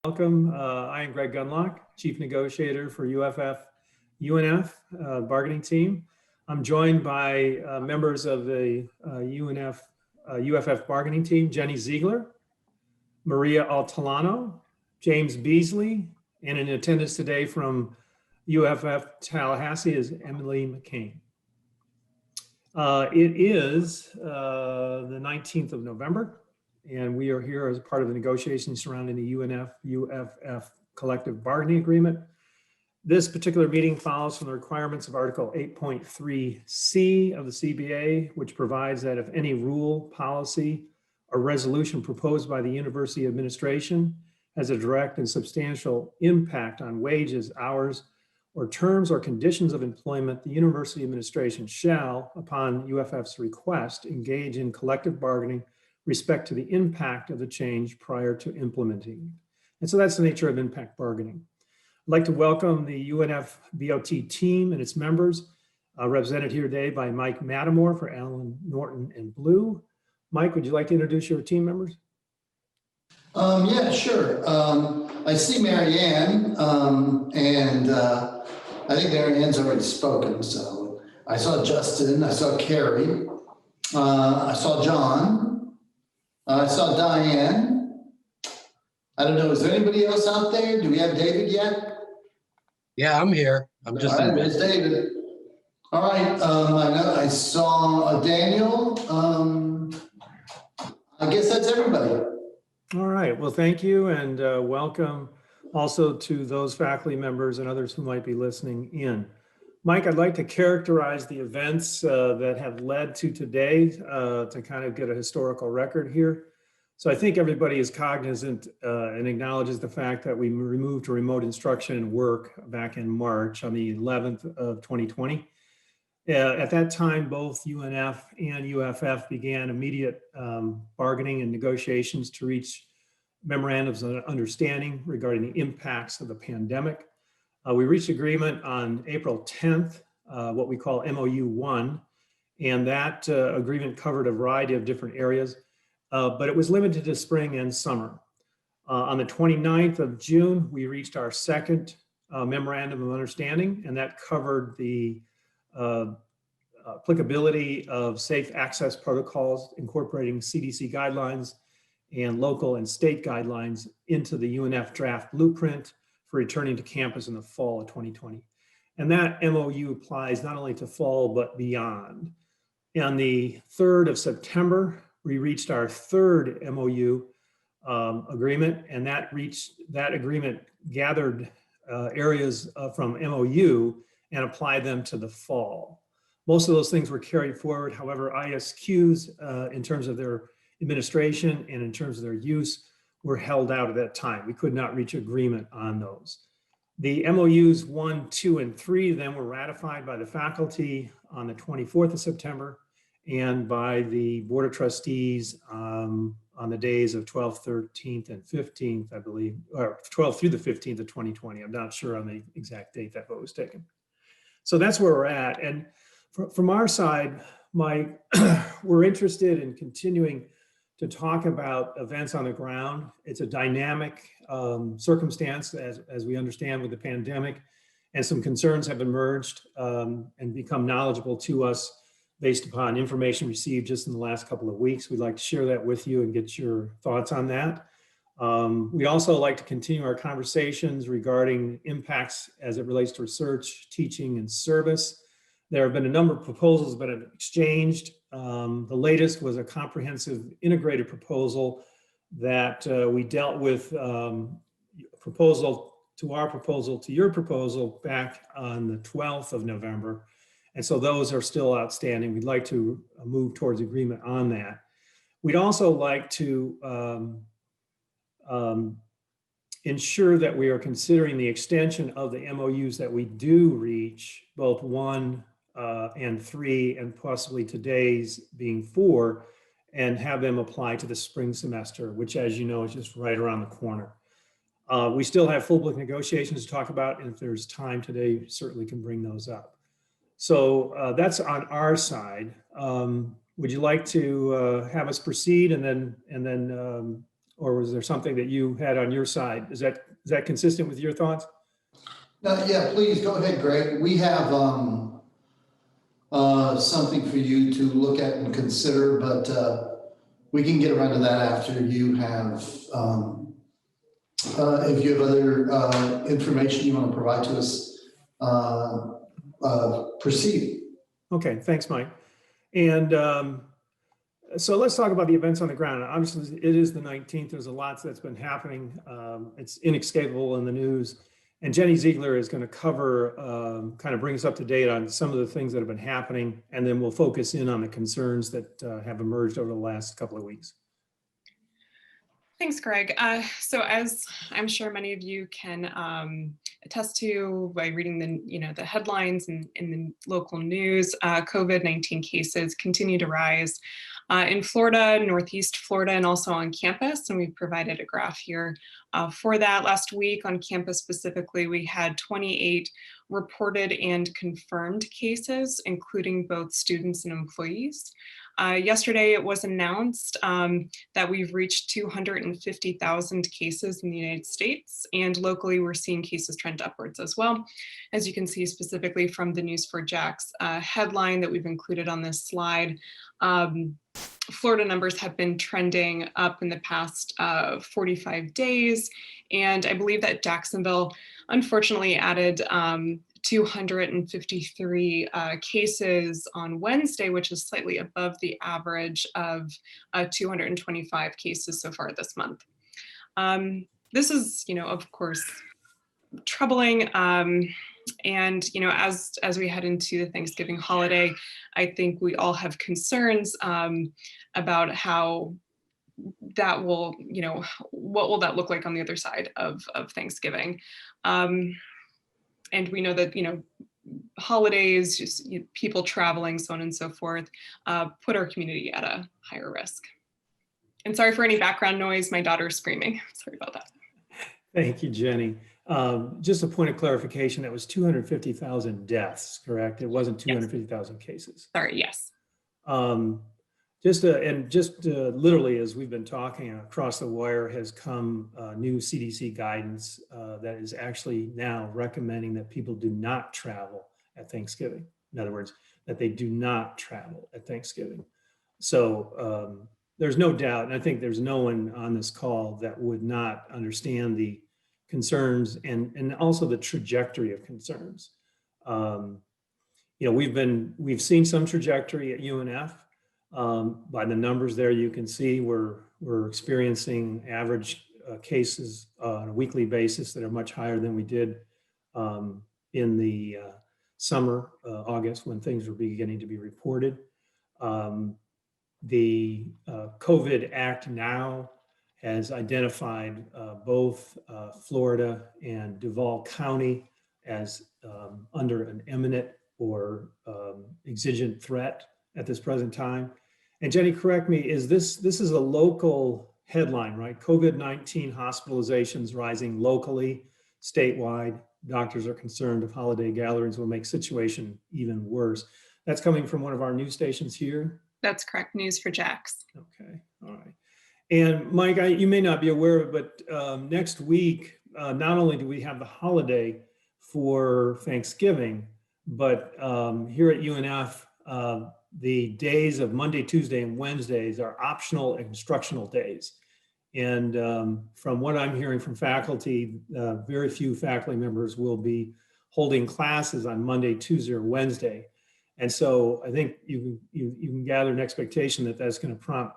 Welcome. I am Greg Gunlock, Chief Negotiator for UFF UNF bargaining team. I'm joined by members of the UFF bargaining team, Jenny Ziegler, Maria Altalano, James Beasley, and in attendance today from UFF Tallahassee is Emily McCain. It is the 19th of November, and we are here as part of the negotiations surrounding the UNF-UFF collective bargaining agreement. This particular meeting follows from the requirements of Article 8.3C of the CBA, which provides that if any rule, policy, or resolution proposed by the university administration has a direct and substantial impact on wages, hours, or terms or conditions of employment, the university administration shall, upon UFF's request, engage in collective bargaining respect to the impact of the change prior to implementing. And so that's the nature of impact bargaining. I'd like to welcome the UNF BOT team and its members, represented here today by Mike Mattimore for Allen Norton and Blue. Mike, would you like to introduce your team members? Yeah, sure. I see Mary Ann, and I think Mary Ann's already spoken. So I saw Justin, I saw Carrie, I saw John, I saw Diane. I don't know, is there anybody else out there? Do we have David yet? Yeah, I'm here. I'm just All right, there's David. All right, I saw Daniel. I guess that's everybody. All right, well, thank you, and welcome also to those faculty members and others who might be listening in. Mike, I'd like to characterize the events that have led to today to kind of get a historical record here. So I think everybody is cognizant and acknowledges the fact that we removed remote instruction and work back in March on the 11th of 2020. At that time, both UNF and UFF began immediate bargaining and negotiations to reach memorandums of understanding regarding the impacts of the pandemic. We reached agreement on April 10th, what we call MOU 1, and that agreement covered a variety of different areas, but it was limited to spring and summer. On the 29th of June, we reached our second memorandum of understanding, and that covered the applicability of safe access protocols incorporating CDC guidelines and local and state guidelines into the UNF draft blueprint for returning to campus in the fall of 2020. And that MOU applies not only to fall, but beyond. On the 3rd of September, we reached our third MOU agreement, and that agreement gathered areas from MOU and applied them to the fall. Most of those things were carried forward. However, ISQs, in terms of their administration and in terms of their use, were held out at that time. We could not reach agreement on those. The MOUs 1, 2, and 3 then were ratified by the faculty on the 24th of September and by the Board of Trustees on the days of 12th, 13th, and 15th, I believe, or 12th through the 15th of 2020. I'm not sure on the exact date that vote was taken. So that's where we're at. And from our side, Mike, we're interested in continuing to talk about events on the ground. It's a dynamic circumstance, as we understand, with the pandemic, and some concerns have emerged and become knowledgeable to us based upon information received just in the last couple of weeks. We'd like to share that with you and get your thoughts on that. We'd also like to continue our conversations regarding impacts as it relates to research, teaching, and service. There have been a number of proposals that have been exchanged. The latest was a comprehensive integrated proposal that we dealt with, proposal to our proposal to your proposal back on the 12th of November. And so those are still outstanding. We'd like to move towards agreement on that. We'd also like to ensure that we are considering the extension of the MOUs that we do reach, both 1 and 3, and possibly today's being 4, and have them apply to the spring semester, which, as you know, is just right around the corner. We still have full book negotiations to talk about, and if there's time today, certainly can bring those up. So that's on our side. Would you like to have us proceed and then or was there something that you had on your side? Is that consistent with your thoughts? No, yeah, please go ahead, Greg. We have something for you to look at and consider, but we can get around to that after you have, if you have other information you want to provide to us, proceed. Okay, thanks, Mike. And so let's talk about the events on the ground. Obviously, it is the 19th. There's a lot that's been happening. It's inescapable in the news. And Jenny Ziegler is going to cover, kind of bring us up to date on some of the things that have been happening. And then we'll focus in on the concerns that have emerged over the last couple of weeks. Thanks, Greg. So as I'm sure many of you can attest to by reading the headlines in the local news, COVID-19 cases continue to rise in Florida, Northeast Florida, and also on campus. And we've provided a graph here for that. Last week on campus specifically, we had 28 reported and confirmed cases, including both students and employees. Yesterday, it was announced that we've reached 250,000 cases in the United States, and locally we're seeing cases trend upwards as well. As you can see specifically from the News4JAX headline that we've included on this slide, Florida numbers have been trending up in the past 45 days, and I believe that Jacksonville unfortunately added 253 cases on Wednesday, which is slightly above the average of 225 cases so far this month. This is, of course, troubling. And, as we head into the Thanksgiving holiday, I think we all have concerns about how that will, what will that look like on the other side of Thanksgiving. And we know that, holidays, just people traveling, so on and so forth, put our community at a higher risk. And sorry for any background noise, my daughter's screaming. Sorry about that. Thank you, Jenny. Just a point of clarification, that was 250,000 deaths, correct? It wasn't 250,000 cases. Sorry, yes. Literally, as we've been talking across the wire, has come new CDC guidance that is actually now recommending that people do not travel at Thanksgiving. In other words, that they do not travel at Thanksgiving. So there's no doubt, and I think there's no one on this call that would not understand the concerns and also the trajectory of concerns. We've seen some trajectory at UNF. By the numbers there, you can see we're experiencing average cases on a weekly basis that are much higher than we did in the summer, August, when things were beginning to be reported. The COVID Act now has identified both Florida and Duval County as under an imminent or exigent threat at this present time. And Jenny, correct me, this is a local headline, right? COVID-19 hospitalizations rising locally, statewide. Doctors are concerned if holiday gatherings will make situation even worse. That's coming from one of our news stations here. That's correct, News4JAX. Okay, all right. And Mike, you may not be aware of it, but next week, not only do we have the holiday for Thanksgiving, but here at UNF, the days of Monday, Tuesday, and Wednesdays are optional instructional days. And from what I'm hearing from faculty, very few faculty members will be holding classes on Monday, Tuesday, or Wednesday. And so I think you can gather an expectation that that's going to prompt,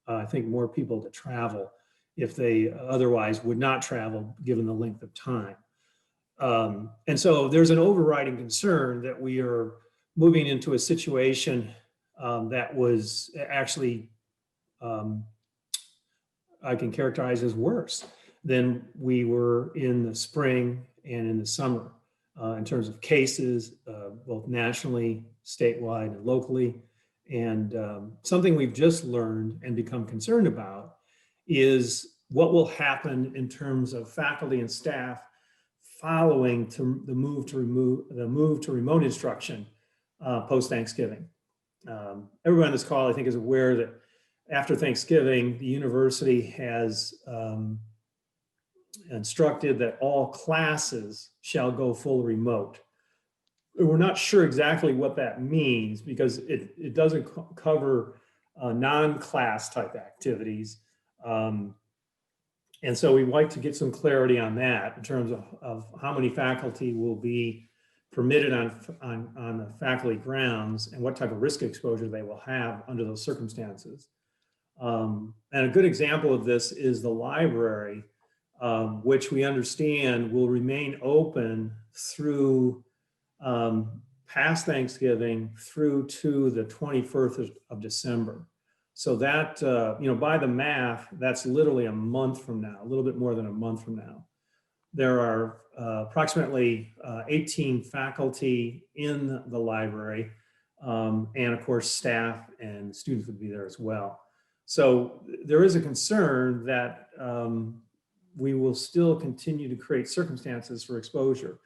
I think, more people to travel if they otherwise would not travel given the length of time. And so there's an overriding concern that we are moving into a situation that was actually, I can characterize as worse than we were in the spring and in the summer in terms of cases, both nationally, statewide, and locally. And something we've just learned and become concerned about is what will happen in terms of faculty and staff following to the move to remote instruction post-Thanksgiving. Everyone on this call, I think, is aware that after Thanksgiving, the university has instructed that all classes shall go full remote. We're not sure exactly what that means because it doesn't cover non-class type activities. And so we'd like to get some clarity on that in terms of how many faculty will be permitted on the faculty grounds and what type of risk exposure they will have under those circumstances. And a good example of this is the library, which we understand will remain open through past Thanksgiving through to the 21st of December. So that, by the math, that's literally a month from now, a little bit more than a month from now. There are approximately 18 faculty in the library, and of course, staff and students would be there as well. So there is a concern that we will still continue to create circumstances for exposure.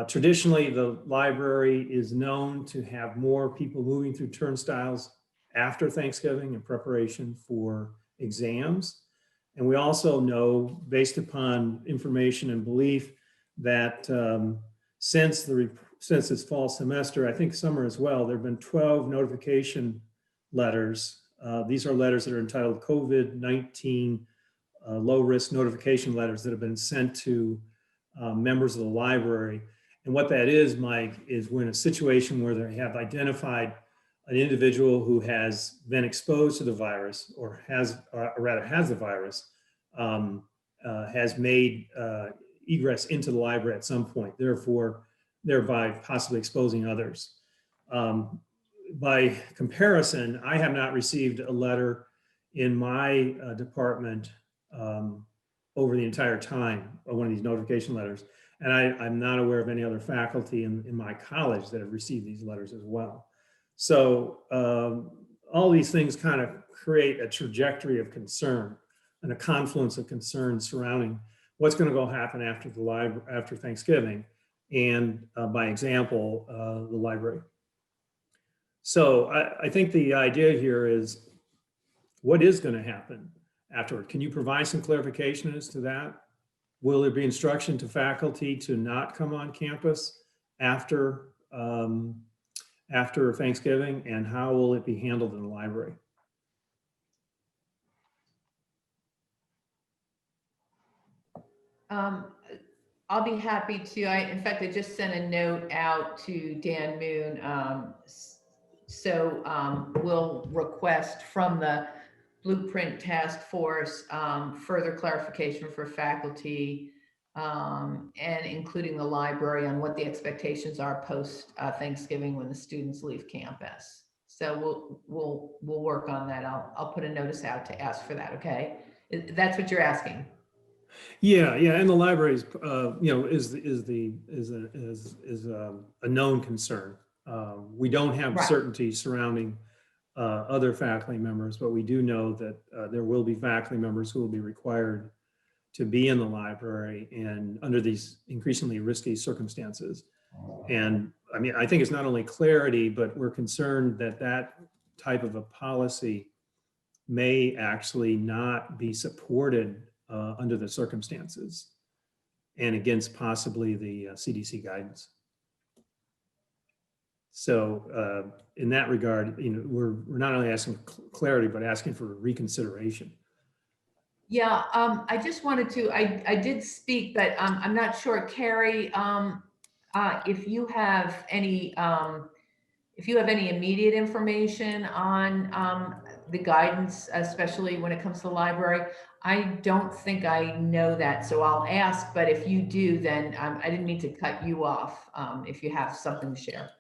Traditionally, the library is known to have more people moving through turnstiles after Thanksgiving in preparation for exams. And we also know, based upon information and belief, that since this fall semester, I think summer as well, there have been 12 notification letters. These are letters that are entitled COVID-19 low-risk notification letters that have been sent to members of the library. And what that is, Mike, is we're in a situation where they have identified an individual who has been exposed to the virus or has the virus, has made egress into the library at some point, thereby possibly exposing others. By comparison, I have not received a letter in my department over the entire time of one of these notification letters. And I'm not aware of any other faculty in my college that have received these letters as well. So all these things kind of create a trajectory of concern and a confluence of concerns surrounding what's going to go happen after Thanksgiving, and by example, the library. So I think the idea here is, what is going to happen afterward? Can you provide some clarification as to that? Will there be instruction to faculty to not come on campus after Thanksgiving, and how will it be handled in the library? I'll be happy to. In fact, I just sent a note out to Dan Moon. We'll request from the Blueprint Task Force further clarification for faculty, and including the library on what the expectations are post Thanksgiving when the students leave campus. So we'll work on that. I'll put a notice out to ask for that. Okay, that's what you're asking. Yeah, and the library is a known concern. We don't have Right. certainty surrounding other faculty members, but we do know that there will be faculty members who will be required to be in the library and under these increasingly risky circumstances. And I mean, I think it's not only clarity, but we're concerned that that type of a policy may actually not be supported under the circumstances and against possibly the CDC guidance. So in that regard, we're not only asking clarity, but asking for reconsideration. Yeah, I just wanted to, I did speak, but I'm not sure, Carrie, if you have any immediate information on the guidance, especially when it comes to the library. I don't think I know that, so I'll ask, but if you do, then I didn't mean to cut you off if you have something to share.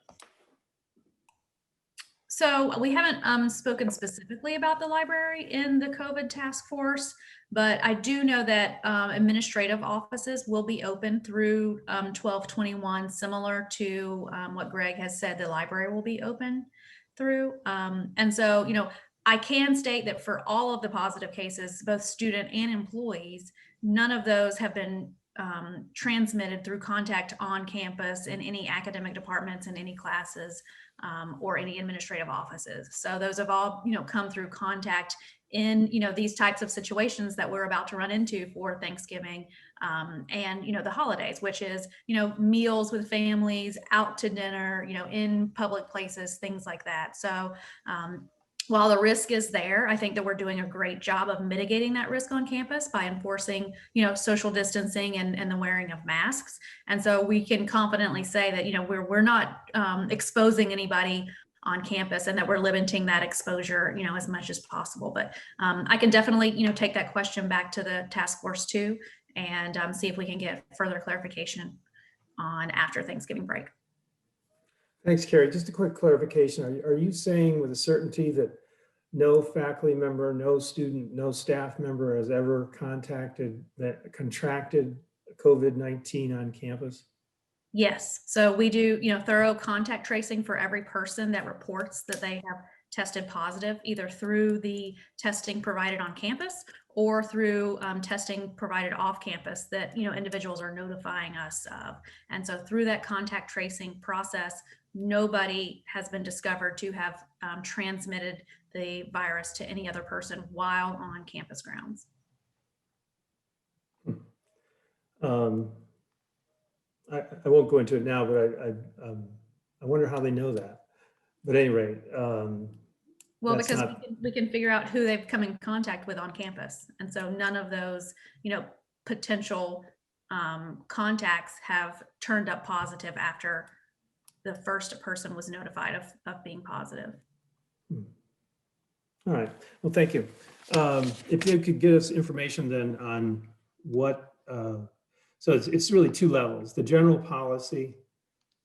So we haven't spoken specifically about the library in the COVID task force, but I do know that administrative offices will be open through 12/21, similar to what Greg has said the library will be open through. And so, I can state that for all of the positive cases, both student and employees, none of those have been transmitted through contact on campus in any academic departments, in any classes, or any administrative offices. So those have all, come through contact in, these types of situations that we're about to run into for Thanksgiving, and, the holidays, which is, meals with families, out to dinner, in public places, things like that. So, while the risk is there, I think that we're doing a great job of mitigating that risk on campus by enforcing, social distancing and the wearing of masks. And so we can confidently say that, we're not exposing anybody on campus, and that we're limiting that exposure, as much as possible. But I can definitely, take that question back to the task force too, and see if we can get further clarification on after Thanksgiving break. Thanks, Carrie. Just a quick clarification. Are you saying with a certainty that no faculty member, no student, no staff member has ever contracted COVID-19 on campus? Yes. So we do, thorough contact tracing for every person that reports that they have tested positive, either through the testing provided on campus or through testing provided off campus that, individuals are notifying us of. And so through that contact tracing process, nobody has been discovered to have transmitted the virus to any other person while on campus grounds. I won't go into it now, but I wonder how they know that. But at any rate, Well, that's because not- we can figure out who they've come in contact with on campus. And so none of those, potential contacts have turned up positive after the first person was notified of being positive. All right. Well, thank you. If you could give us information then on what, so it's really two levels: the general policy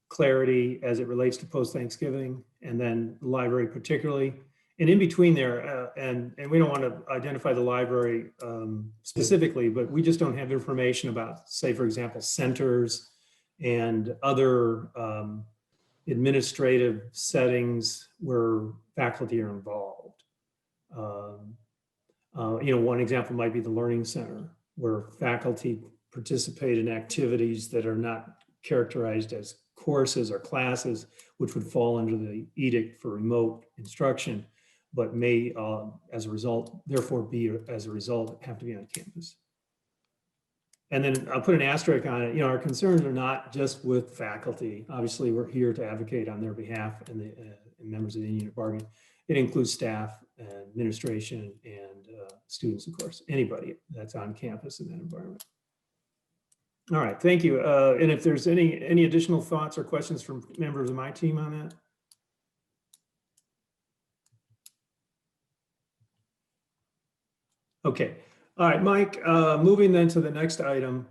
clarity as it relates to post-Thanksgiving, and then the library particularly. And in between there, and we don't want to identify the library specifically, but we just don't have information about, say, for example, centers and other administrative settings where faculty are involved. One example might be the Learning Center, where faculty participate in activities that are not characterized as courses or classes, which would fall under the edict for remote instruction, but may, as a result, therefore have to be on campus. And then I'll put an asterisk on it. Our concerns are not just with faculty. Obviously, we're here to advocate on their behalf and the members of the unit bargaining. It includes staff and administration and students, of course, anybody that's on campus in that environment. All right, thank you. And if there's any additional thoughts or questions from members of my team on that? Okay. All right, Mike, moving then to the next item.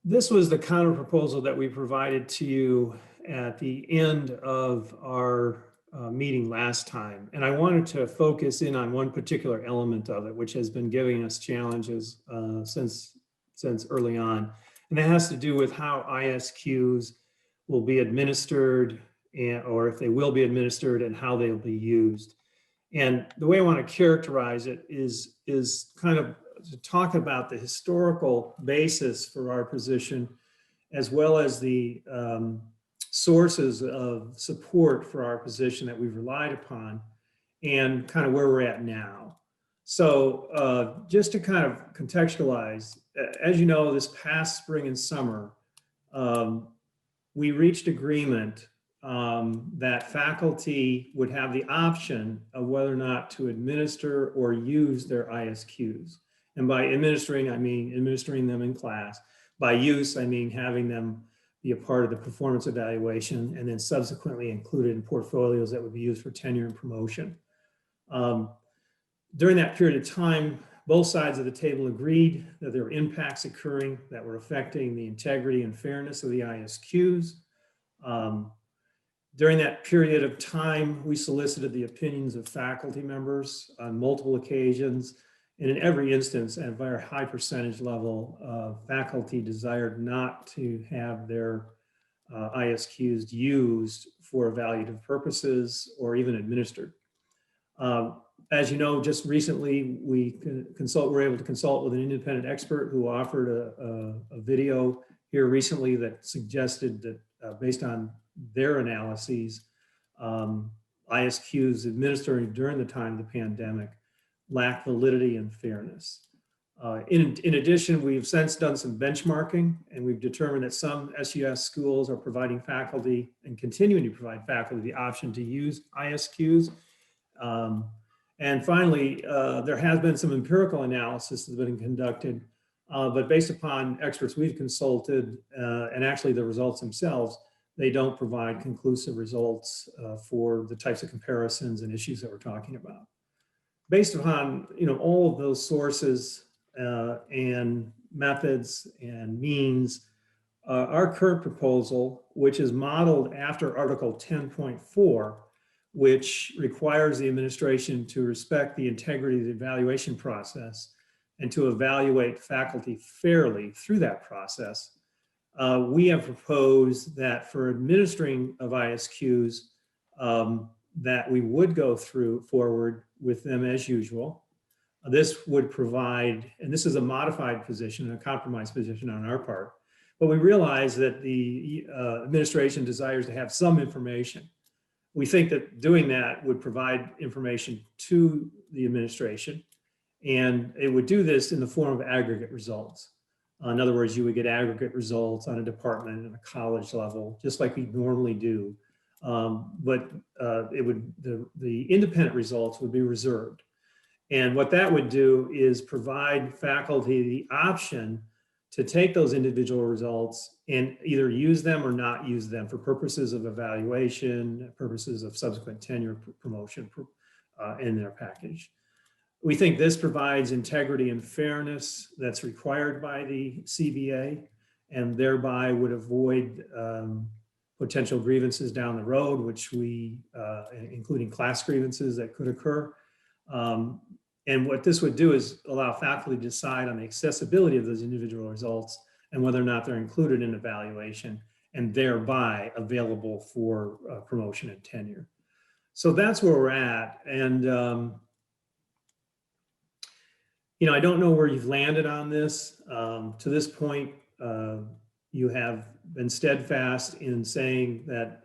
This was the counter proposal that we provided to you at the end of our meeting last time. And I wanted to focus in on one particular element of it, which has been giving us challenges since early on. And that has to do with how ISQs will be administered, or if they will be administered, and how they'll be used. And the way I want to characterize it is kind of to talk about the historical basis for our position, as well as the sources of support for our position that we've relied upon, and kind of where we're at now. So just to kind of contextualize, as you know, this past spring and summer, we reached agreement that faculty would have the option of whether or not to administer or use their ISQs. And by administering, I mean administering them in class. By use, I mean having them be a part of the performance evaluation and then subsequently included in portfolios that would be used for tenure and promotion. During that period of time, both sides of the table agreed that there were impacts occurring that were affecting the integrity and fairness of the ISQs. During that period of time, we solicited the opinions of faculty members on multiple occasions. And in every instance, at a very high percentage level, faculty desired not to have their ISQs used for evaluative purposes or even administered. As you know, just recently we were able to consult with an independent expert who offered a video here recently that suggested that based on their analyses, ISQs administered during the time of the pandemic lack validity and fairness. In addition, we've since done some benchmarking, and we've determined that some SUS schools are providing faculty and continuing to provide faculty the option to use ISQs. And finally, there has been some empirical analysis that's been conducted, but based upon experts we've consulted, and actually the results themselves, they don't provide conclusive results for the types of comparisons and issues that we're talking about. Based upon all of those sources and methods and means, our current proposal, which is modeled after Article 10.4, which requires the administration to respect the integrity of the evaluation process and to evaluate faculty fairly through that process, we have proposed that for administering of ISQs, that we would go forward with them as usual. This would provide, and this is a modified position, a compromise position on our part, but we realize that the administration desires to have some information. We think that doing that would provide information to the administration, and it would do this in the form of aggregate results. In other words, you would get aggregate results on a department and a college level, just like we normally do. But the independent results would be reserved. And what that would do is provide faculty the option to take those individual results and either use them or not use them for purposes of evaluation, purposes of subsequent tenure promotion in their package. We think this provides integrity and fairness that's required by the CBA, and thereby would avoid potential grievances down the road, which including class grievances that could occur. And what this would do is allow faculty to decide on the accessibility of those individual results and whether or not they're included in evaluation and thereby available for promotion and tenure. So that's where we're at. And, I don't know where you've landed on this. To this point, you have been steadfast in saying that,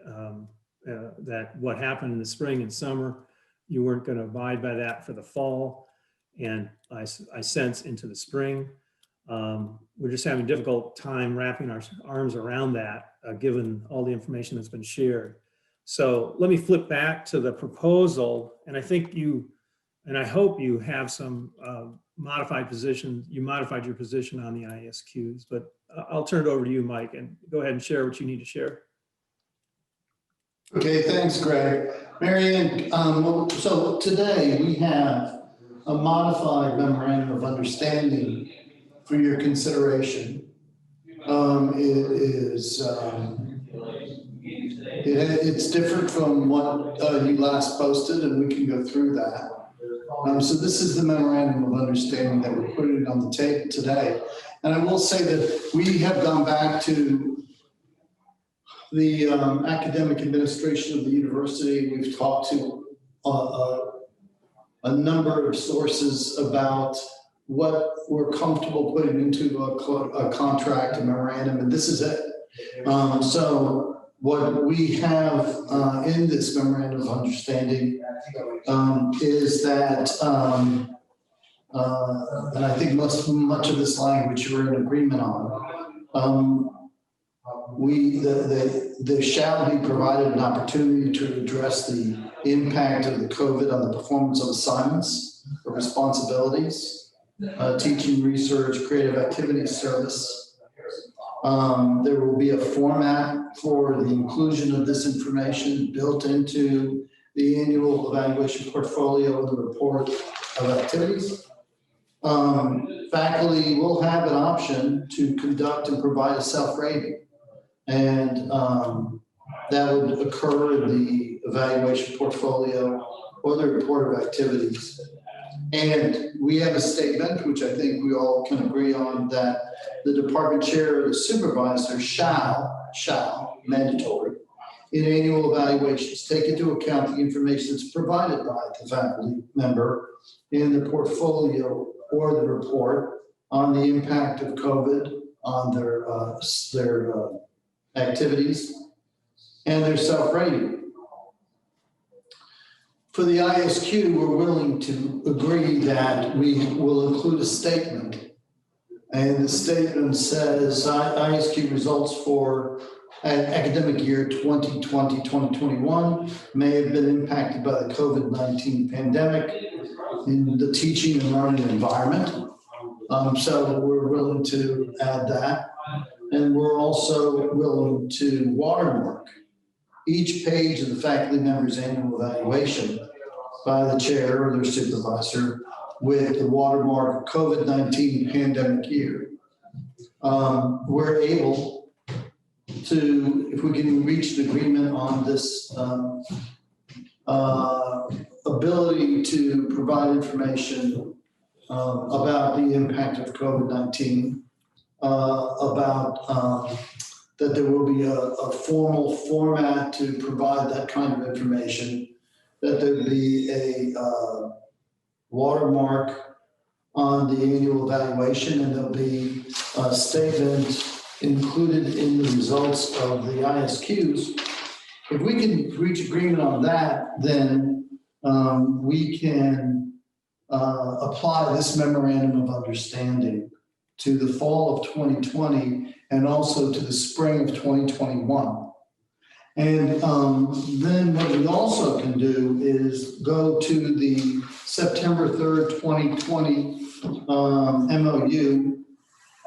that what happened in the spring and summer, you weren't going to abide by that for the fall. And I sense into the spring. We're just having a difficult time wrapping our arms around that, given all the information that's been shared. So let me flip back to the proposal. And I think I hope you have some modified position. You modified your position on the ISQs, but I'll turn it over to you, Mike, and go ahead and share what you need to share. Okay, thanks, Greg. Marianne, so today we have a modified memorandum of understanding for your consideration. It's different from what you last posted, and we can go through that. So this is the memorandum of understanding that we're putting on the table today. And I will say that we have gone back to the academic administration of the university. We've talked to a number of sources about what we're comfortable putting into a contract, a memorandum, and this is it. So what we have in this memorandum of understanding is that, and I think much of this language we're in agreement on, there shall be provided an opportunity to address the impact of the COVID on the performance of assignments or responsibilities, teaching, research, creative activities service. There will be a format for the inclusion of this information built into the annual evaluation portfolio and the report of activities. Faculty will have an option to conduct and provide a self-rating, and that would occur in the evaluation portfolio or the report of activities. And we have a statement, which I think we all can agree on, that the department chair or the supervisor shall, mandatory, in annual evaluations take into account the information that's provided by the faculty member in the portfolio or the report on the impact of COVID on their activities and their self-rating. For the ISQ, we're willing to agree that we will include a statement. And the statement says ISQ results for academic year 2020-2021 may have been impacted by the COVID-19 pandemic in the teaching and learning environment. So we're willing to add that. And we're also willing to watermark each page of the faculty member's annual evaluation by the chair or their supervisor with the watermark COVID-19 pandemic year. We're able to, if we can reach an agreement on this ability to provide information about the impact of COVID-19, about that there will be a formal format to provide that kind of information, that there'd be a watermark on the annual evaluation, and there'll be a statement included in the results of the ISQs. If we can reach agreement on that, then we can apply this memorandum of understanding to the fall of 2020 and also to the spring of 2021. And then what we also can do is go to the September 3rd, 2020 MOU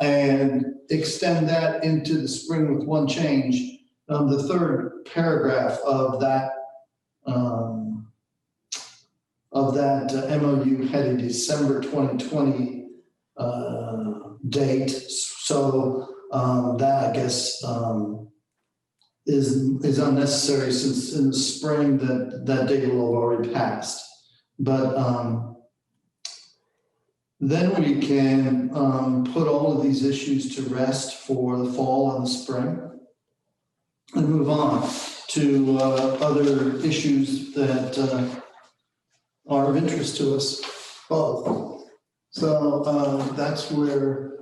and extend that into the spring with one change. The third paragraph of that MOU had a December 2020 date. So that, I guess, is unnecessary, since in the spring that date will have already passed. But then we can put all of these issues to rest for the fall and the spring and move on to other issues that are of interest to us both. So that's where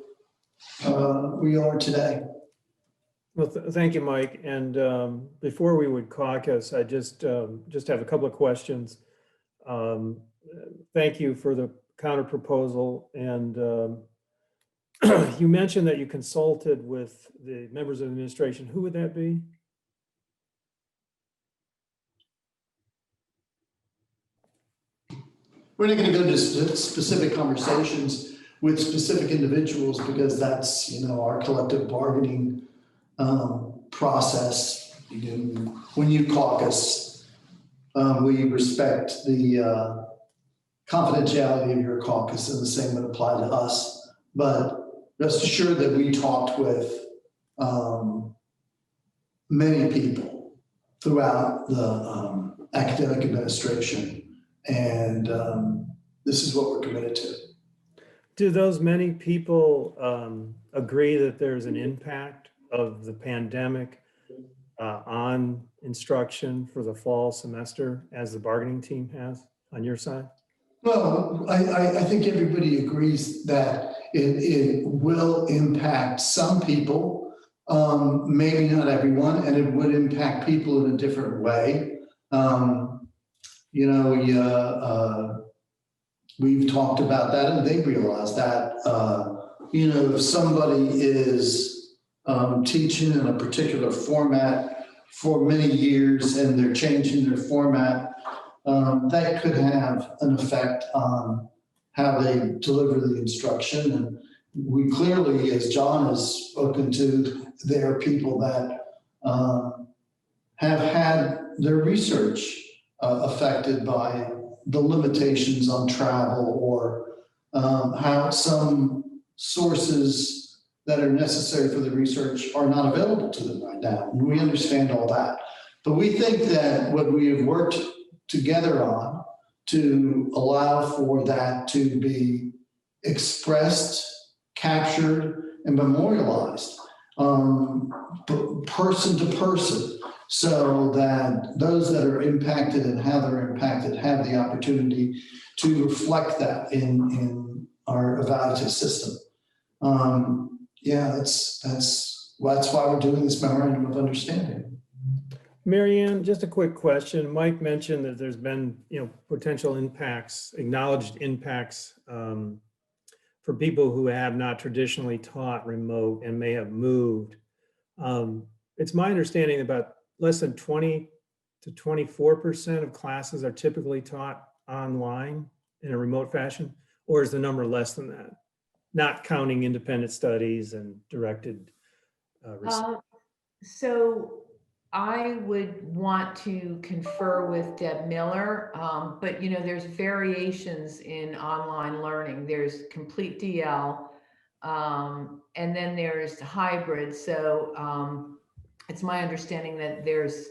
we are today. Well, thank you, Mike. And before we would caucus, I just have a couple of questions. Thank you for the counter proposal. And you mentioned that you consulted with the members of the administration. Who would that be? We're not going to go into specific conversations with specific individuals, because that's, our collective bargaining process. When you caucus, we respect the confidentiality of your caucus, and the same would apply to us. But rest assured that we talked with many people throughout the academic administration, and this is what we're committed to. Do those many people agree that there's an impact of the pandemic on instruction for the fall semester, as the bargaining team has on your side? Well, I think everybody agrees that it will impact some people, maybe not everyone, and it would impact people in a different way. We've talked about that, and they realize that, if somebody is teaching in a particular format for many years and they're changing their format, that could have an effect on how they deliver the instruction. And we clearly, as John has spoken to, there are people that have had their research affected by the limitations on travel, or how some sources that are necessary for the research are not available to them right now. And we understand all that. But we think that what we have worked together on to allow for that to be expressed, captured, and memorialized person to person, so that those that are impacted and how they're impacted have the opportunity to reflect that in our evaluative system. Yeah, that's why we're doing this memorandum of understanding. Marianne, just a quick question. Mike mentioned that there's been, potential impacts, acknowledged impacts for people who have not traditionally taught remote and may have moved. It's my understanding about less than 20 to 24% of classes are typically taught online in a remote fashion, or is the number less than that? Not counting independent studies and directed research. So I would want to confer with Deb Miller, but there's variations in online learning. There's complete DL, and then there's hybrid. So it's my understanding that there's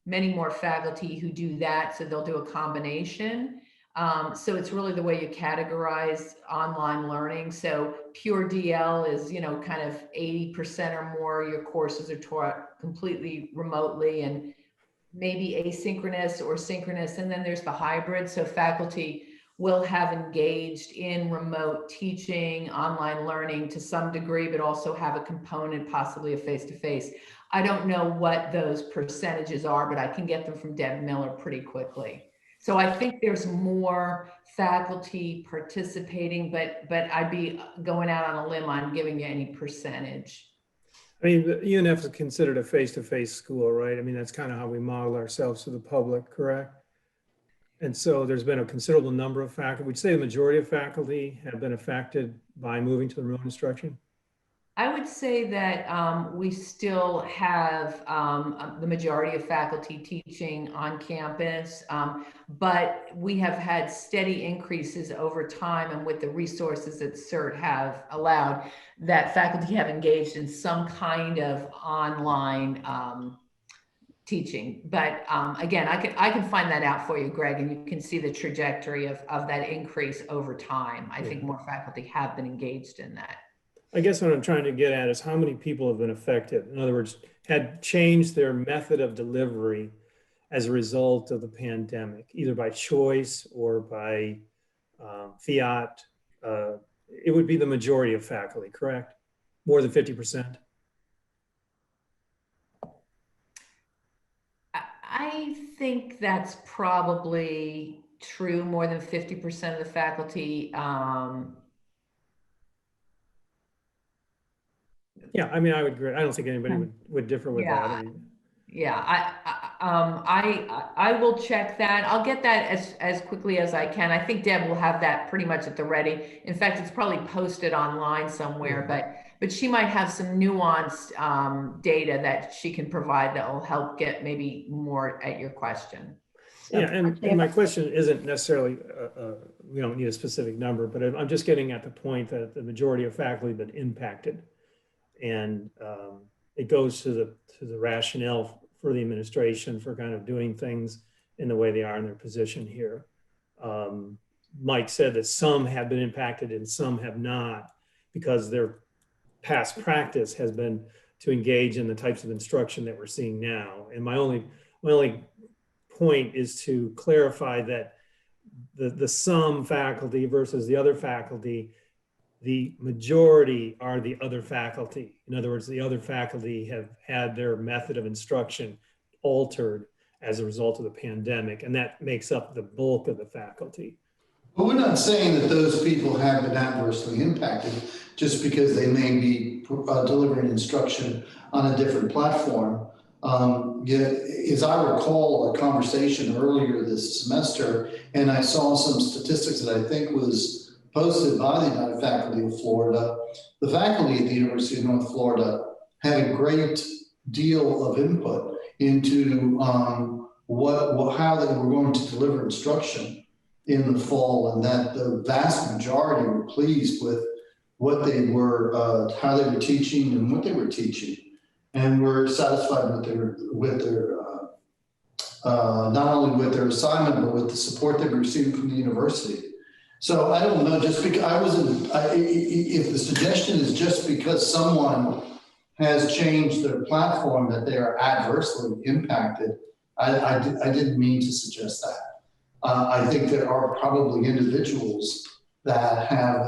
many more faculty who do that, so they'll do a combination. So it's really the way you categorize online learning. So pure DL is, kind of 80% or more your courses are taught completely remotely and maybe asynchronous or synchronous. And then there's the hybrid. So faculty will have engaged in remote teaching, online learning to some degree, but also have a component, possibly a face-to-face. I don't know what those percentages are, but I can get them from Deb Miller pretty quickly. So I think there's more faculty participating, but I'd be going out on a limb on giving you any percentage. I mean, the UNF is considered a face-to-face school, right? I mean, that's kind of how we model ourselves to the public, correct? And so there's been a considerable number of faculty. We'd say the majority of faculty have been affected by moving to the remote instruction. I would say that we still have the majority of faculty teaching on campus, but we have had steady increases over time, and with the resources that CERT have allowed, that faculty have engaged in some kind of online teaching. But again, I can find that out for you, Greg, and you can see the trajectory of that increase over time. I think more faculty have been engaged in that. I guess what I'm trying to get at is how many people have been affected. In other words, had changed their method of delivery as a result of the pandemic, either by choice or by fiat. It would be the majority of faculty, correct? More than 50%? I think that's probably true, more than 50% of the faculty. Yeah, I mean, I would agree. I don't think anybody would differ with that. I mean, Yeah, I will check that. I'll get that as quickly as I can. I think Deb will have that pretty much at the ready. In fact, it's probably posted online somewhere, but she might have some nuanced data that she can provide that will help get maybe more at your question. yeah, and my question isn't necessarily, we don't need a specific number, but I'm just getting at the point that the majority of faculty have been impacted. And it goes to the rationale for the administration for kind of doing things in the way they are in their position here. Mike said that some have been impacted and some have not, because their past practice has been to engage in the types of instruction that we're seeing now. And my only point is to clarify that the some faculty versus the other faculty, the majority are the other faculty. In other words, the other faculty have had their method of instruction altered as a result of the pandemic, and that makes up the bulk of the faculty. But we're not saying that those people have been adversely impacted just because they may be delivering instruction on a different platform. As I recall a conversation earlier this semester, and I saw some statistics that I think was posted by the United Faculty of Florida, the faculty at the University of North Florida had a great deal of input into how they were going to deliver instruction in the fall, and that the vast majority were pleased with what they were, how they were teaching and what they were teaching, and were satisfied with their not only with their assignment, but with the support they were receiving from the university. So I don't know, just because if the suggestion is just because someone has changed their platform, that they are adversely impacted. I didn't mean to suggest that. I think there are probably individuals that have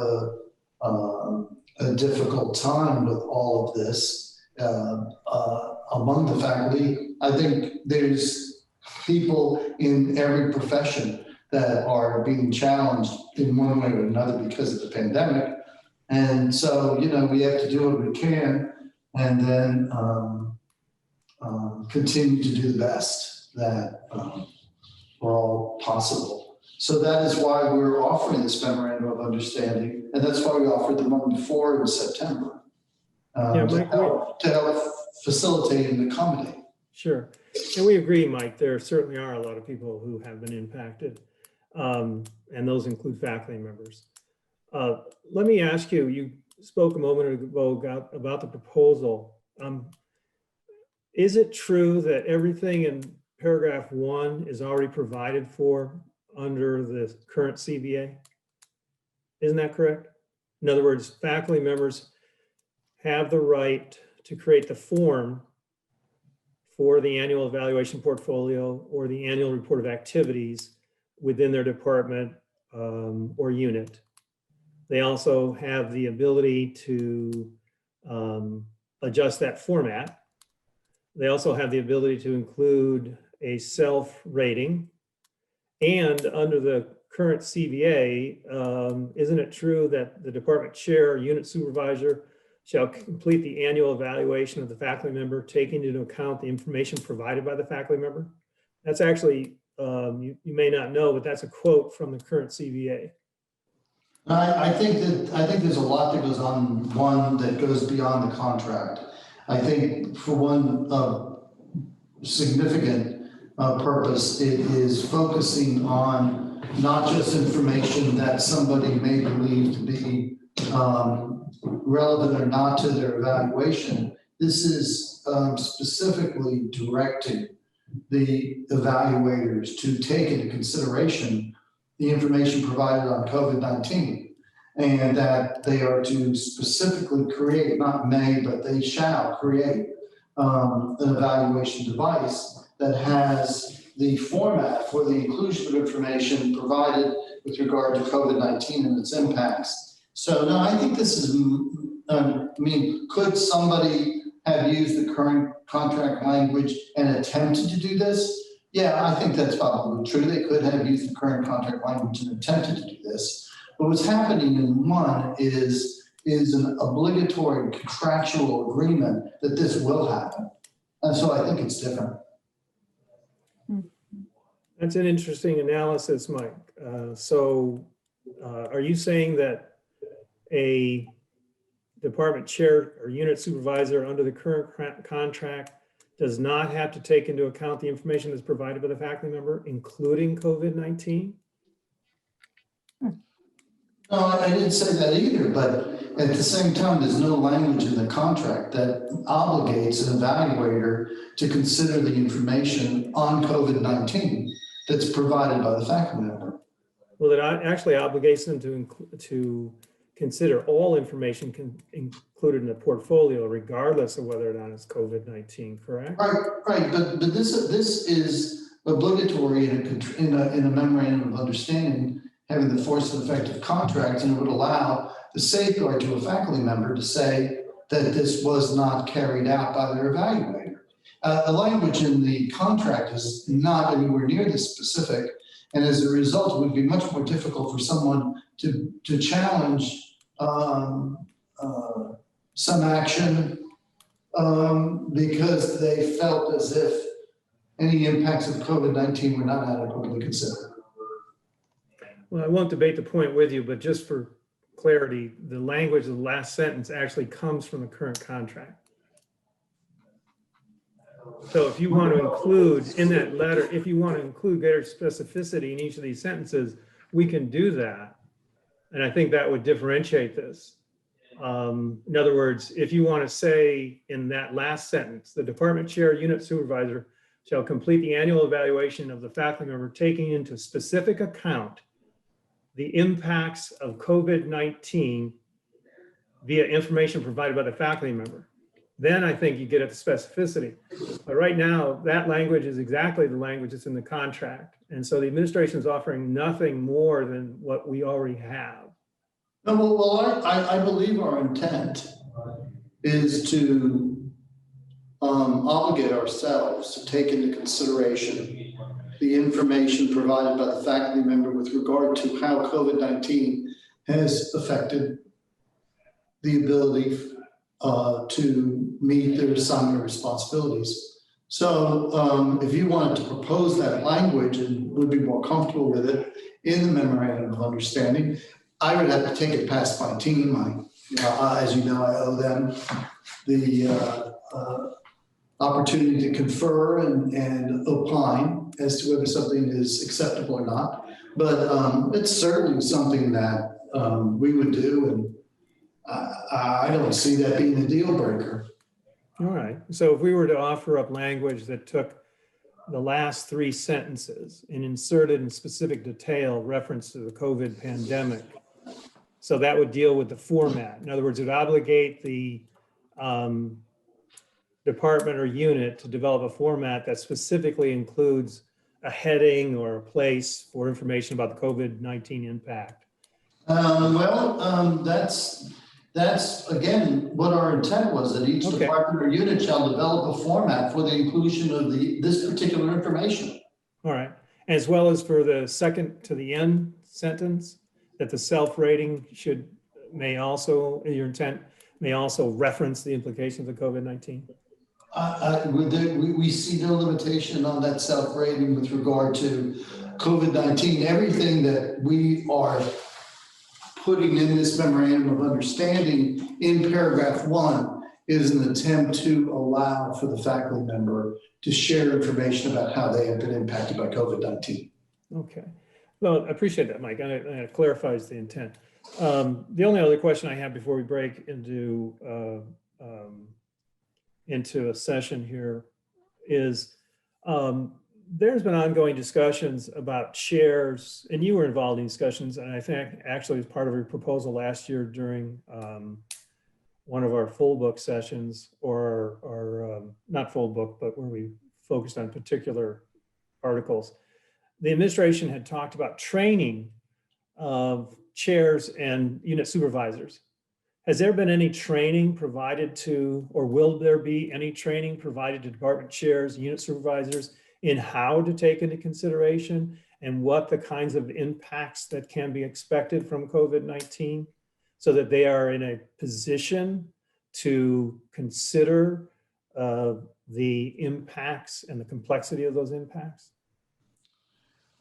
a difficult time with all of this among the faculty. I think there's people in every profession that are being challenged in one way or another because of the pandemic. And so, you know, we have to do what we can and then continue to do the best that we're all possible. So that is why we're offering this memorandum of understanding, and that's why we offered the one before in September Yeah, to Mike, help facilitate and accommodate. Sure. And we agree, Mike, there certainly are a lot of people who have been impacted, and those include faculty members. Let me ask you, you spoke a moment ago about the proposal. Is it true that everything in paragraph 1 is already provided for under the current CBA? Isn't that correct? In other words, faculty members have the right to create the form for the annual evaluation portfolio or the annual report of activities within their department or unit. They also have the ability to adjust that format. They also have the ability to include a self-rating. And under the current CBA, isn't it true that the department chair or unit supervisor shall complete the annual evaluation of the faculty member, taking into account the information provided by the faculty member? That's actually, you may not know, but that's a quote from the current CBA. I think there's a lot that goes on, one that goes beyond the contract. I think for one significant purpose, it is focusing on not just information that somebody may believe to be relevant or not to their evaluation. This is specifically directing the evaluators to take into consideration the information provided on COVID-19, and that they are to specifically create, not may, but they shall create an evaluation device that has the format for the inclusion of information provided with regard to COVID-19 and its impacts. So no, I think this is, I mean, could somebody have used the current contract language and attempted to do this? Yeah, I think that's probably true. They could have used the current contract language and attempted to do this. But what's happening in one is an obligatory contractual agreement that this will happen. And so I think it's different. That's an interesting analysis, Mike. Are you saying that a department chair or unit supervisor under the current contract does not have to take into account the information that's provided by the faculty member, including COVID-19? No, I didn't say that either, but at the same time, there's no language in the contract that obligates an evaluator to consider the information on COVID-19 that's provided by the faculty member. Well, it actually obligates them to consider all information included in the portfolio, regardless of whether or not it's COVID-19, correct? Right. But this is obligatory in a memorandum of understanding, having the force and effect of contract, and it would allow the safeguard to a faculty member to say that this was not carried out by their evaluator. The language in the contract is not anywhere near this specific, and as a result, it would be much more difficult for someone to challenge some action because they felt as if any impacts of COVID-19 were not adequately considered. Well, I won't debate the point with you, but just for clarity, the language of the last sentence actually comes from the current contract. So if you want to include in that letter, if you want to include greater specificity in each of these sentences, we can do that. And I think that would differentiate this. In other words, if you want to say in that last sentence, the department chair, unit supervisor shall complete the annual evaluation of the faculty member, taking into specific account the impacts of COVID-19 via information provided by the faculty member. then I think you get at the specificity. But right now, that language is exactly the language that's in the contract. And so the administration is offering nothing more than what we already have. No, well, I believe our intent is to obligate ourselves to take into consideration the information provided by the faculty member with regard to how COVID-19 has affected the ability to meet their assignment responsibilities. So if you wanted to propose that language and would be more comfortable with it in the memorandum of understanding, I would have to take it past my team. As you know, I owe them the opportunity to confer and opine as to whether something is acceptable or not. But it's certainly something that we would do, and I don't see that being a deal breaker. All right. So if we were to offer up language that took the last 3 sentences and inserted in specific detail reference to the COVID pandemic, so that would deal with the format. In other words, it would obligate the department or unit to develop a format that specifically includes a heading or a place for information about the COVID-19 impact. That's again what our intent was, that each Okay. department or unit shall develop a format for the inclusion of this particular information. All right. As well as for the second to the end sentence, that the self-rating may also, your intent may also reference the implications of COVID-19. We see no limitation on that self-rating with regard to COVID-19. Everything that we are putting in this memorandum of understanding in paragraph 1 is an attempt to allow for the faculty member to share information about how they have been impacted by COVID-19. Okay. Well, I appreciate that, Mike. And it clarifies the intent. The only other question I have before we break into a session here is there's been ongoing discussions about chairs, and you were involved in discussions, and I think actually as part of a proposal last year during one of our full book sessions, or not full book, but where we focused on particular articles. The administration had talked about training of chairs and unit supervisors. Has there been any training provided to, or will there be any training provided to department chairs, unit supervisors in how to take into consideration and what the kinds of impacts that can be expected from COVID-19, so that they are in a position to consider the impacts and the complexity of those impacts?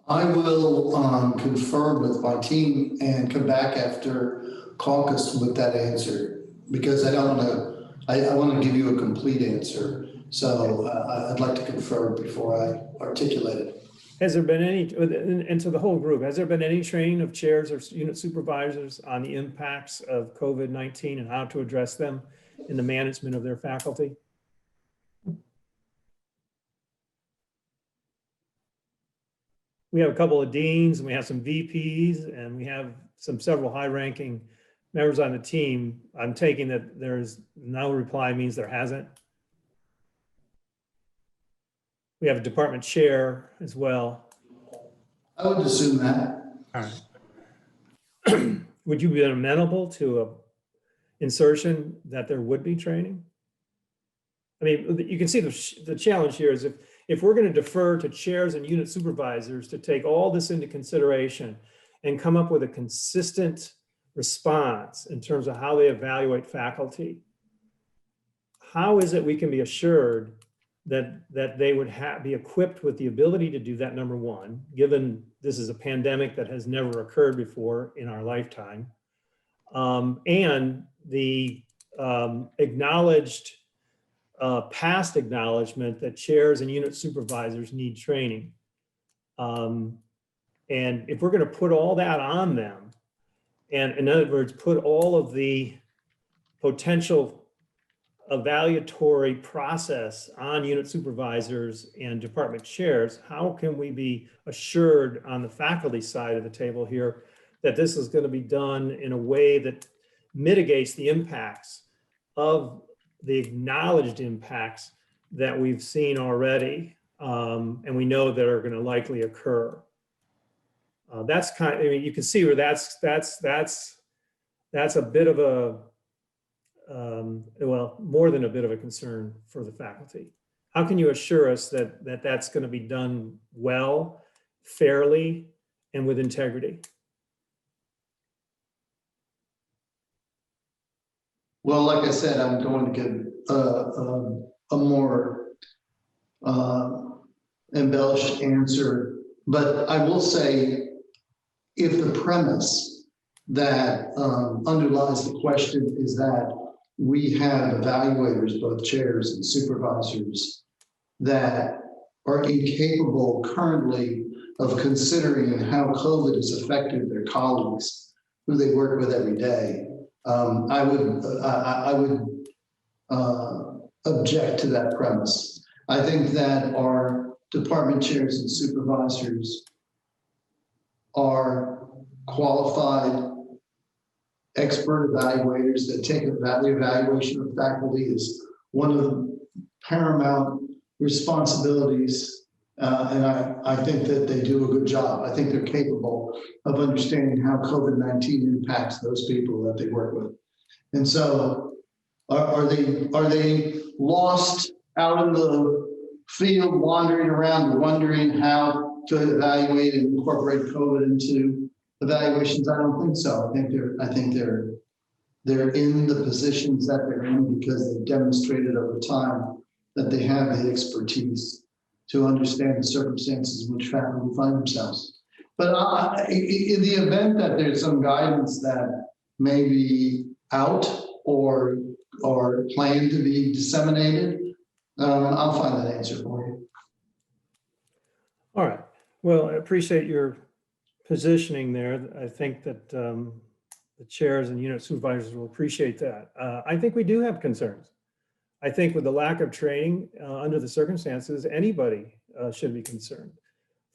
I will confirm with my team and come back after caucus with that answer, because I want to give you a complete answer. So I'd like to confirm before I articulate it. Has there been any, and to the whole group, has there been any training of chairs or unit supervisors on the impacts of COVID-19 and how to address them in the management of their faculty? We have a couple of deans, and we have some VPs, and we have several high-ranking members on the team. I'm taking that there's no reply means there hasn't. We have a department chair as well. I would assume that. All right. Would you be amenable to a insertion that there would be training? I mean, you can see the challenge here is if we're going to defer to chairs and unit supervisors to take all this into consideration and come up with a consistent response in terms of how they evaluate faculty, how is it we can be assured that they would be equipped with the ability to do that, number one, given this is a pandemic that has never occurred before in our lifetime, and the acknowledged past acknowledgement that chairs and unit supervisors need training. And if we're going to put all that on them, and in other words, put all of the potential evaluatory process on unit supervisors and department chairs, how can we be assured on the faculty side of the table here that this is going to be done in a way that mitigates the impacts of the acknowledged impacts that we've seen already, and we know that are going to likely occur. That's kind of, I mean, you can see where that's a bit of a, well, more than a bit of a concern for the faculty. How can you assure us that that's going to be done well, fairly, and with integrity? Well, like I said, I'm going to give a more embellished answer, but I will say, if the premise that underlies the question is that we have evaluators, both chairs and supervisors, that are incapable currently of considering how COVID has affected their colleagues who they work with every day, I would object to that premise. I think that our department chairs and supervisors are qualified expert evaluators that take the evaluation of faculty is one of the paramount responsibilities. And I think that they do a good job. I think they're capable of understanding how COVID-19 impacts those people that they work with. And so are they lost out in the field, wandering around, wondering how to evaluate and incorporate COVID into evaluations? I don't think so. I think they're in the positions that they're in because they've demonstrated over time that they have the expertise to understand the circumstances in which faculty find themselves. But in the event that there's some guidance that may be out or planned to be disseminated, I'll find that answer for you. All right. Well, I appreciate your positioning there. I think that the chairs and unit supervisors will appreciate that. I think we do have concerns. I think with the lack of training under the circumstances, anybody should be concerned.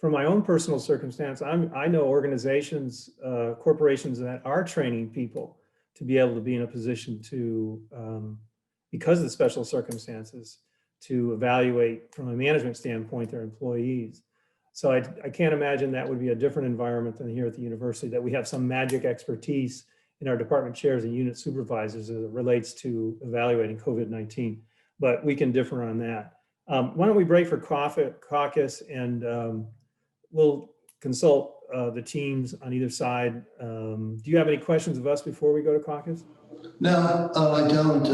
From my own personal circumstance, I know organizations, corporations that are training people to be able to be in a position to, because of the special circumstances, to evaluate from a management standpoint their employees. So I can't imagine that would be a different environment than here at the university, that we have some magic expertise in our department chairs and unit supervisors as it relates to evaluating COVID-19, but we can differ on that. Why don't we break for caucus and we'll consult the teams on either side. Do you have any questions of us before we go to caucus? No, I don't,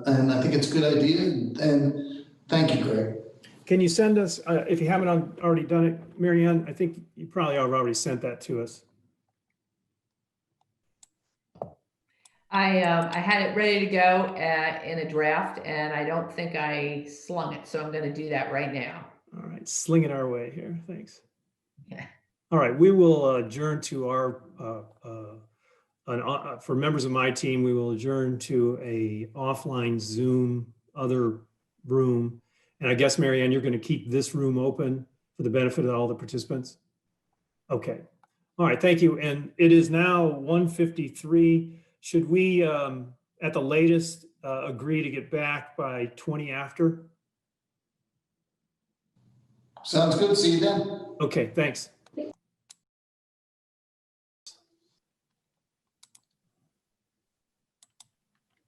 and I think it's a good idea, and thank you, Greg. Can you send us, if you haven't already done it, Marianne, I think you probably have already sent that to us. I had it ready to go in a draft, and I don't think I slung it, so I'm going to do that right now. All right, sling it our way here. Thanks. Yeah. All right, we will adjourn to our, for members of my team, we will adjourn to a offline Zoom other room. And I guess, Marianne, you're going to keep this room open for the benefit of all the participants? Okay. All right, thank you. And it is now 1:53. Should we, at the latest, agree to get back by 20 after? Sounds good. See you then. Okay, thanks.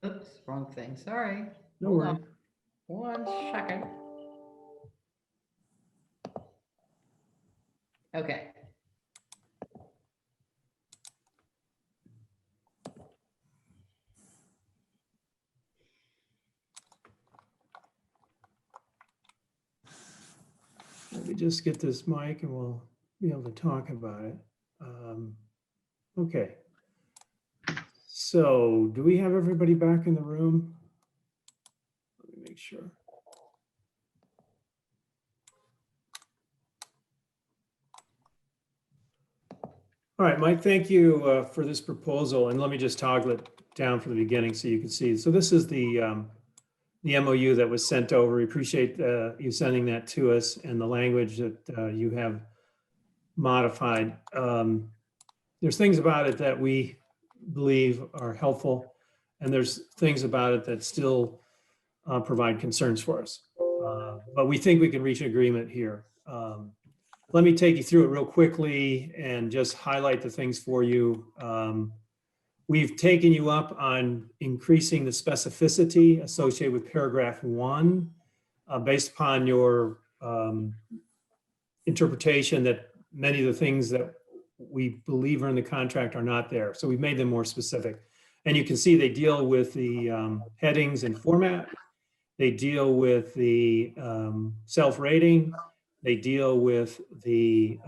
Oops, wrong thing. Sorry. No worries. 1 second. Okay. Let me just get this mic and we'll be able to talk about it. Okay. So do we have everybody back in the room? Let me make sure. All right, Mike, thank you for this proposal. And let me just toggle it down from the beginning so you can see. So this is the MOU that was sent over. We appreciate you sending that to us and the language that you have modified. There's things about it that we believe are helpful, and there's things about it that still provide concerns for us. But we think we can reach an agreement here. Let me take you through it real quickly and just highlight the things for you. We've taken you up on increasing the specificity associated with paragraph 1 based upon your interpretation that many of the things that we believe are in the contract are not there. So we've made them more specific. And you can see they deal with the headings and format. They deal with the self-rating. They deal with the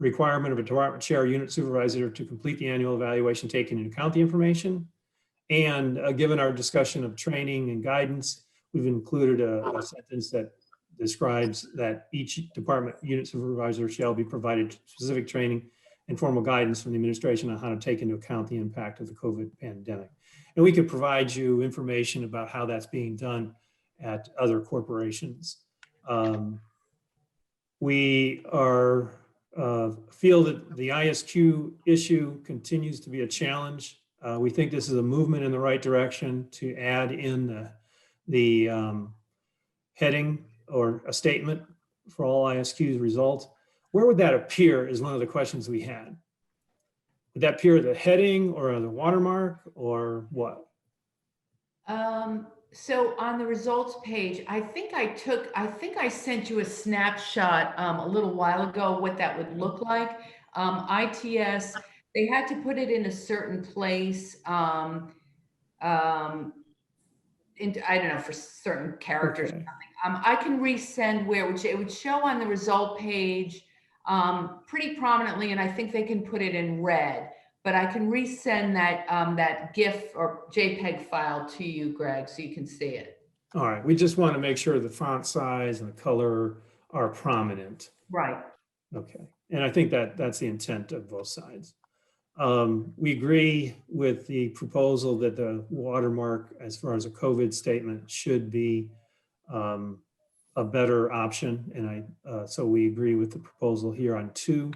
requirement of a department chair or unit supervisor to complete the annual evaluation, taking into account the information. And given our discussion of training and guidance, we've included a sentence that describes that each department unit supervisor shall be provided specific training and formal guidance from the administration on how to take into account the impact of the COVID pandemic. And we could provide you information about how that's being done at other corporations. We are feel that the ISQ issue continues to be a challenge. We think this is a movement in the right direction to add in the heading or a statement for all ISQ's results. Where would that appear is one of the questions we had. Would that appear at the heading or the watermark or what? So on the results page, I think I sent you a snapshot a little while ago what that would look like. ITS, they had to put it in a certain place. I don't know, for certain characters. Okay. I can resend where it would show on the result page pretty prominently, and I think they can put it in red. But I can resend that that GIF or JPEG file to you, Greg, so you can see it. All right, we just want to make sure the font size and the color are prominent. Right. Okay, and I think that that's the intent of both sides. We agree with the proposal that the watermark, as far as a COVID statement, should be a better option, and so we agree with the proposal here on 2.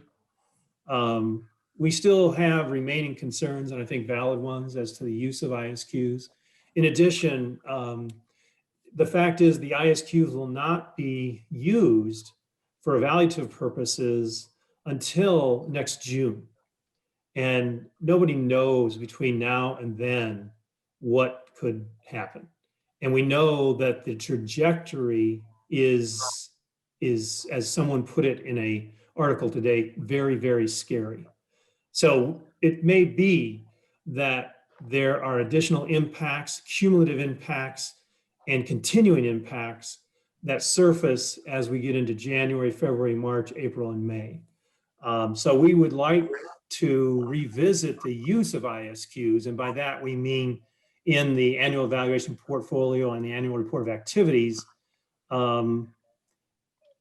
We still have remaining concerns, and I think valid ones, as to the use of ISQs. In addition, the fact is the ISQs will not be used for evaluative purposes until next June. And nobody knows between now and then what could happen. And we know that the trajectory is, as someone put it in an article today, very, very scary. So it may be that there are additional impacts, cumulative impacts, and continuing impacts that surface as we get into January, February, March, April, and May. So we would like to revisit the use of ISQs, and by that we mean in the annual evaluation portfolio and the annual report of activities, of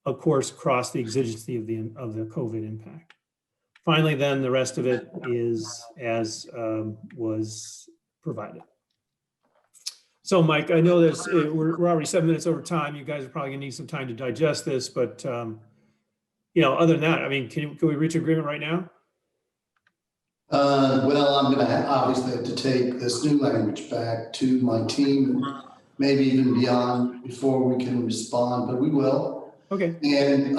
course, across the exigency of the COVID impact. Finally, then the rest of it is as was provided. So, Mike, I know we're already 7 minutes over time. You guys are probably gonna need some time to digest this, but you know, other than that, I mean, can we reach agreement right now? Well, I'm going to obviously have to take this new language back to my team, and maybe even beyond, before we can respond, but we will. Okay. And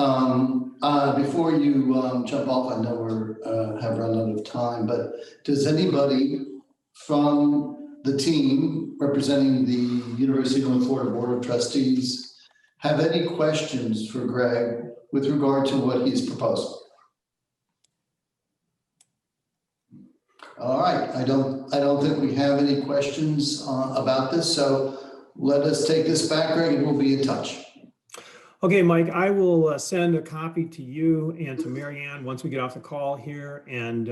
before you jump off, I know we have run out of time, but does anybody from the team representing the University of North Florida Board of Trustees have any questions for Greg with regard to what he's proposing? All right, I don't think we have any questions about this, so let us take this back, Greg, and we'll be in touch. Okay, Mike, I will send a copy to you and to Marianne once we get off the call here. And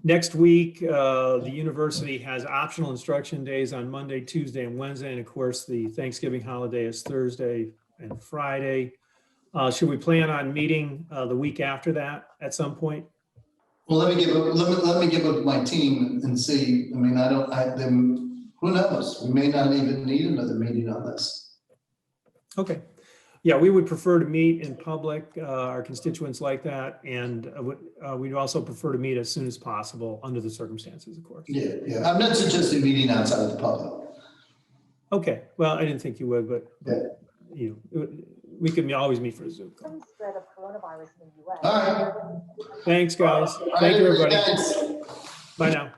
next week, the university has optional instruction days on Monday, Tuesday, and Wednesday. And of course, the Thanksgiving holiday is Thursday and Friday. Should we plan on meeting the week after that at some point? Well, let me get with my team and see. I mean, who knows? We may not even need another meeting on this. Okay. Yeah, we would prefer to meet in public. Our constituents like that. And we'd also prefer to meet as soon as possible under the circumstances, of course. Yeah. I'm not suggesting meeting outside of the public. Okay, well, I didn't think you would, but you know, we can always meet for a Zoom call. Spread of coronavirus in the US. All right. Thanks, guys. All right, Thank you, everybody. Thanks. Bye now.